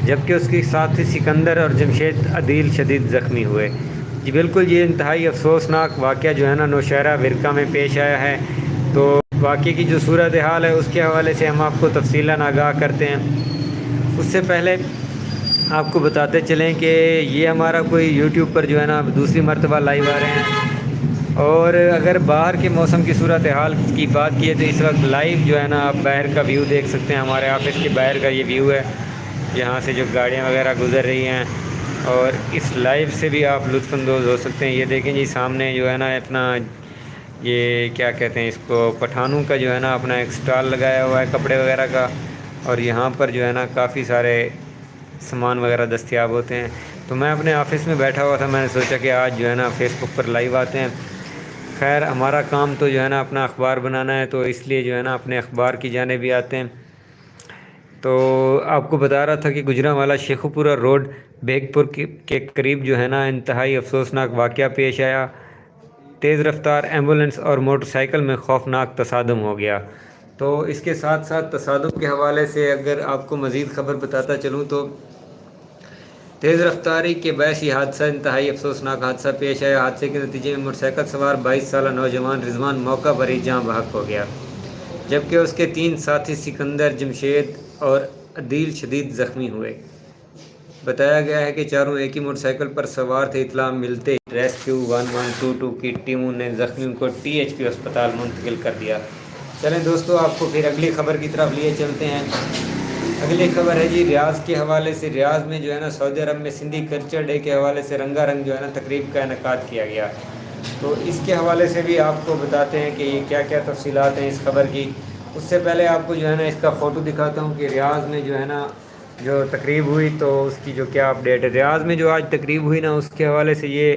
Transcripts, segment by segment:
جبکہ اس کے ساتھی سکندر اور جمشید عدیل شدید زخمی ہوئے۔ جی بالکل، یہ انتہائی افسوسناک واقعہ جو ہے نا نوشہرہ ورقہ میں پیش آیا ہے۔ تو واقعے کی جو صورتحال ہے اس کے حوالے سے ہم آپ کو تفصیلاً آگاہ کرتے ہیں۔ اس سے پہلے آپ کو بتاتے چلیں کہ یہ ہمارا کوئی یوٹیوب پر جو ہے نا دوسری مرتبہ لائیو آ رہے ہیں، اور اگر باہر کے موسم کی صورتحال کی بات کی تو اس وقت لائیو جو ہے نا آپ باہر کا ویو دیکھ سکتے ہیں۔ ہمارے آفس کے باہر کا یہ ویو ہے، یہاں سے جو گاڑیاں وغیرہ گزر رہی ہیں، اور اس لائیو سے بھی آپ لطف اندوز ہو سکتے ہیں۔ یہ دیکھیں جی سامنے جو ہے نا اپنا یہ کیا کہتے ہیں اس کو، پٹھانوں کا جو ہے نا اپنا ایک سٹال لگایا ہوا ہے کپڑے وغیرہ کا، اور یہاں پر جو ہے نا کافی سارے سامان وغیرہ دستیاب ہوتے ہیں۔ تو میں اپنے آفس میں بیٹھا ہوا تھا، میں نے سوچا کہ آج جو ہے نا فیس بک پر لائیو آتے ہیں۔ خیر ہمارا کام تو جو ہے نا اپنا اخبار بنانا ہے، تو اس لیے جو ہے نا اپنے اخبار کی جانب بھی آتے ہیں۔ تو آپ کو بتا رہا تھا کہ گجرانوالہ شیخوپورہ روڈ بیگ پور کے قریب جو ہے نا انتہائی افسوسناک واقعہ پیش آیا۔ تیز رفتار ایمبولینس اور موٹر سائیکل میں خوفناک تصادم ہو گیا۔ تو اس کے ساتھ ساتھ تصادم کے حوالے سے اگر آپ کو مزید خبر بتاتا چلوں تو تیز رفتاری کے باعث یہ حادثہ انتہائی افسوسناک حادثہ پیش آیا۔ حادثے کے نتیجے میں موٹر سائیکل سوار 22 سالہ نوجوان رضوان موقع پر ہی جاں بحق ہو گیا، جبکہ اس کے 3 ساتھی سکندر، جمشید اور عدیل شدید زخمی ہوئے۔ بتایا گیا ہے کہ چاروں ایک ہی موٹر سائیکل پر سوار تھے۔ اطلاع ملتے ہی ریسکیو 1122 کی ٹیموں نے زخمیوں کو THP ہسپتال منتقل کر دیا۔ چلیں دوستو، آپ کو پھر اگلی خبر کی طرف لیے چلتے ہیں۔ اگلی خبر ہے جی ریاض کے حوالے سے۔ ریاض میں جو ہے نا سعودی عرب میں سندھی کلچر ڈے کے حوالے سے رنگا رنگ جو ہے نا تقریب کا انعقاد کیا گیا۔ تو اس کے حوالے سے بھی آپ کو بتاتے ہیں کہ یہ کیا کیا تفصیلات ہیں اس خبر کی۔ اس سے پہلے آپ کو جو ہے نا اس کا فوٹو دکھاتا ہوں کہ ریاض میں جو ہے نا جو تقریب ہوئی تو اس کی جو کیا اپڈیٹ ہے۔ ریاض میں جو آج تقریب ہوئی نا اس کے حوالے سے یہ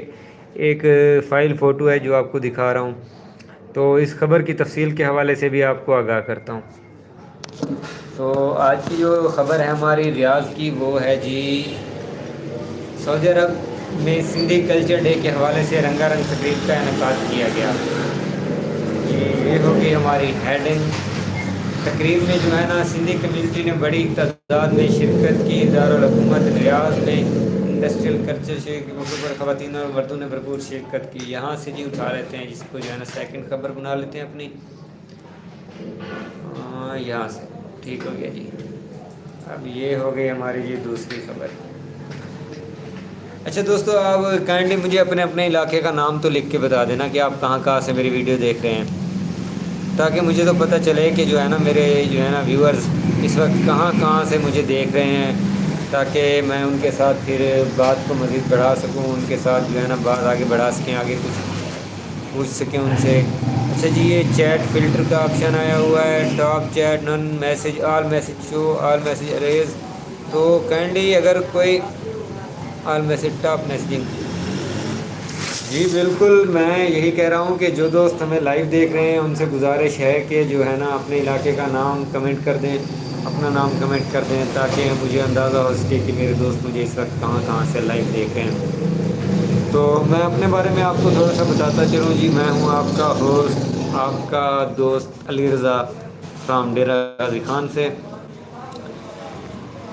ایک فائل فوٹو ہے جو آپ کو دکھا رہا ہوں۔ تو اس خبر کی تفصیل کے حوالے سے بھی آپ کو آگاہ کرتا ہوں۔ تو آج کی جو خبر ہے ہماری ریاض کی وہ ہے جی سعودی عرب میں سندھی کلچر ڈے کے حوالے سے رنگا رنگ تقریب کا انعقاد کیا گیا۔ یہ ہوگی ہماری ہیڈنگ۔ تقریب میں جو ہے نا سندھی کمیونٹی نے بڑی تعداد میں شرکت کی۔ دارالحکومت ریاض میں انڈسٹریل کلچر کے موقع پر خواتین اور مردوں نے بھرپور شرکت کی۔ یہاں سے جی اٹھا لیتے ہیں جس کو جو ہے نا سیکنڈ خبر بنا لیتے ہیں اپنی، یہاں سے ٹھیک ہو گیا جی۔ اب یہ ہو گئی ہماری جی دوسری خبر۔ اچھا دوستو، آپ کائنڈلی مجھے اپنے علاقے کا نام تو لکھ کے بتا دینا کہ آپ کہاں سے میری ویڈیو دیکھ رہے ہیں، تاکہ مجھے تو پتہ چلے کہ جو ہے نا میرے جو ہے نا ویورز اس وقت کہاں سے مجھے دیکھ رہے ہیں، تاکہ میں ان کے ساتھ پھر بات کو مزید بڑھا سکوں، ان کے ساتھ جو ہے نا بات آگے بڑھا سکیں، آگے کچھ پوچھ سکیں ان سے۔ اچھا جی، یہ چیٹ فلٹر کا آپشن آیا ہوا ہے، ٹاپ چیٹ، نن میسج، آل میسج شو، آل میسج اریز۔ تو کائنڈلی اگر کوئی آل میسج ٹاپ میسجنگ، جی بالکل میں یہی کہہ رہا ہوں کہ جو دوست ہمیں لائیو دیکھ رہے ہیں ان سے گزارش ہے کہ جو ہے نا اپنے علاقے کا نام کمنٹ کر دیں، اپنا نام کمنٹ کر دیں، تاکہ مجھے اندازہ ہو سکے کہ میرے دوست مجھے اس وقت کہاں سے لائیو دیکھ رہے ہیں۔ تو میں اپنے بارے میں آپ کو تھوڑا سا بتاتا چلوں جی۔ میں ہوں آپ کا ہوسٹ، آپ کا دوست علی رضا فرام ڈیرہ غازی خان سے۔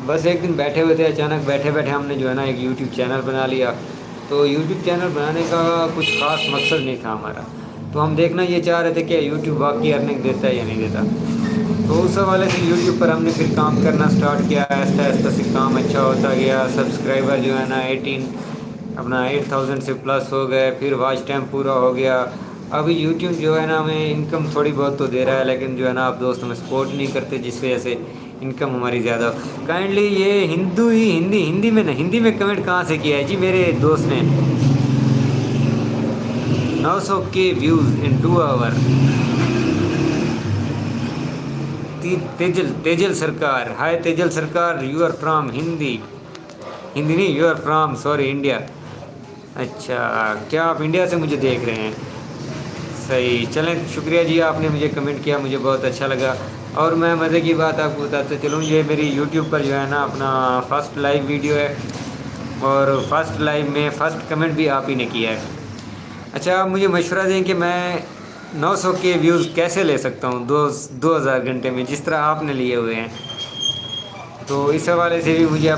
بس ایک دن بیٹھے ہوئے تھے، اچانک بیٹھے ہم نے جو ہے نا ایک یوٹیوب چینل بنا لیا۔ تو یوٹیوب چینل بنانے کا کچھ خاص مقصد نہیں تھا ہمارا، تو ہم دیکھنا یہ چاہ رہے تھے کہ یوٹیوب واقعی ارننگ دیتا ہے یا نہیں دیتا۔ تو اس حوالے سے یوٹیوب پر ہم نے پھر کام کرنا سٹارٹ کیا، آہستہ سے کام اچھا ہوتا گیا۔ سبسکرائبر جو ہے نا 8000 سے پلس ہو گئے، پھر واچ ٹائم پورا ہو گیا۔ ابھی یوٹیوب جو ہے نا ہمیں انکم تھوڑی بہت تو دے رہا ہے، لیکن جو ہے نا آپ دوست ہمیں سپورٹ نہیں کرتے، جس وجہ سے انکم ہماری زیادہ۔ کائنڈلی یہ ہندی میں کمنٹ کہاں سے کیا ہے جی میرے دوست نے؟ 900K ویوز ان 2 آور۔ تیجل سرکار، ہائے تیجل سرکار، یو آر فرام ہندی نہیں، یو آر فرام انڈیا۔ اچھا، کیا آپ انڈیا سے مجھے دیکھ رہے ہیں؟ صحیح، چلیں شکریہ جی، آپ نے مجھے کمنٹ کیا، مجھے بہت اچھا لگا۔ اور میں مزے کی بات آپ کو بتاتے چلوں، یہ میری یوٹیوب پر جو ہے نا اپنا فرسٹ لائیو ویڈیو ہے، اور فرسٹ لائیو میں فرسٹ کمنٹ بھی آپ ہی نے کیا ہے۔ اچھا، آپ مجھے مشورہ دیں کہ میں 900K ویوز کیسے لے سکتا ہوں 2000 گھنٹے میں، جس طرح آپ نے لیے ہوئے ہیں۔ تو اس حوالے سے بھی مجھے